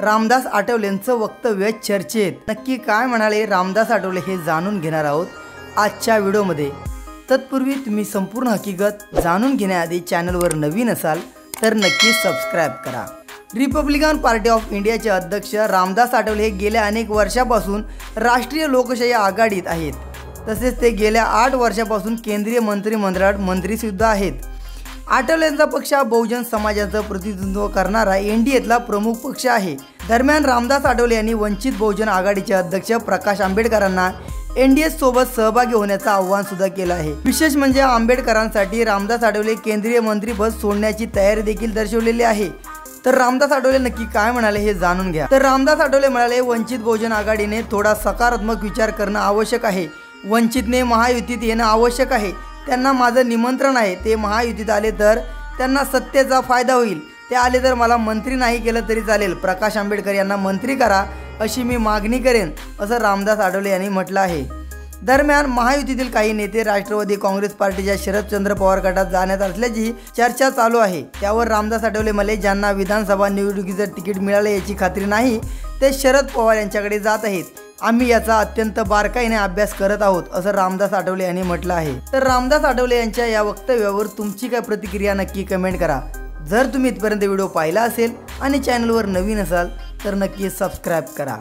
रामदास आठवलेंचं वक्तव्य चर्चेत. नक्की काय म्हणाले रामदास आठवले हे जाणून घेणार आहोत आजच्या व्हिडिओमध्ये. तत्पूर्वी तुम्ही संपूर्ण हकीकत जाणून घेण्याआधी चॅनलवर नवीन असाल तर नक्की सबस्क्राइब करा. रिपब्लिकन पार्टी ऑफ इंडियाचे अध्यक्ष रामदास आठवले हे गेल्या अनेक वर्षापासून राष्ट्रीय लोकशाही आघाडीत आहेत. तसेच ते गेल्या 8 वर्षापासून केंद्रीय मंत्रिमंडळात मंत्री सुद्धा आहेत. आठवलेंचा पक्ष हा बहुजन समाजाचं प्रतिनिधित्व करणारा एनडीएतला प्रमुख पक्ष आहे. दरम्यान रामदास आठवले यांनी वंचित बहुजन आघाडीचे अध्यक्ष प्रकाश आंबेडकरांना एनडीए सोबत सहभागी होण्याचं आवाहन सुद्धा केलं आहे. विशेष म्हणजे आंबेडकरांसाठी रामदास आठवले केंद्रीय मंत्रिपद सोडण्याची तयारी देखील दर्शवलेली आहे. तर रामदास आठवले नक्की काय म्हणाले हे जाणून घ्या. तर रामदास आठवले म्हणाले, वंचित बहुजन आघाडीने थोडा सकारात्मक विचार करणं आवश्यक आहे. वंचितने महायुतीत येणं आवश्यक आहे. त्यांना माझं निमंत्रण आहे. ते महायुतीत आले तर त्यांना सत्तेचा फायदा होईल. ते आले तर मला मंत्री नाही केलं तरी चालेल. प्रकाश आंबेडकर यांना मंत्री करा अशी मी मागणी करेन, असं रामदास आठवले यांनी म्हटलं आहे. दरम्यान महायुतीतील काही नेते राष्ट्रवादी काँग्रेस पार्टीच्या शरदचंद्र पवार गटात जाण्यात असल्याची चर्चा चालू आहे. त्यावर रामदास आठवले म्हणाले, ज्यांना विधानसभा निवडणुकीचं तिकीट मिळाले याची खात्री नाही ते शरद पवार यांच्याकडे जात आहेत. आम्ही याचा अत्यंत बारकाईने अभ्यास करत आहोत, असं रामदास आठवले यांनी म्हटलं आहे. तर रामदास आठवले यांच्या या वक्तव्यावर तुमची काय प्रतिक्रिया नक्की कमेंट करा. जर तुम्ही इथपर्यंत व्हिडिओ पाहिला असेल आणि चॅनलवर नवीन असाल तर नक्की सबस्क्राइब करा.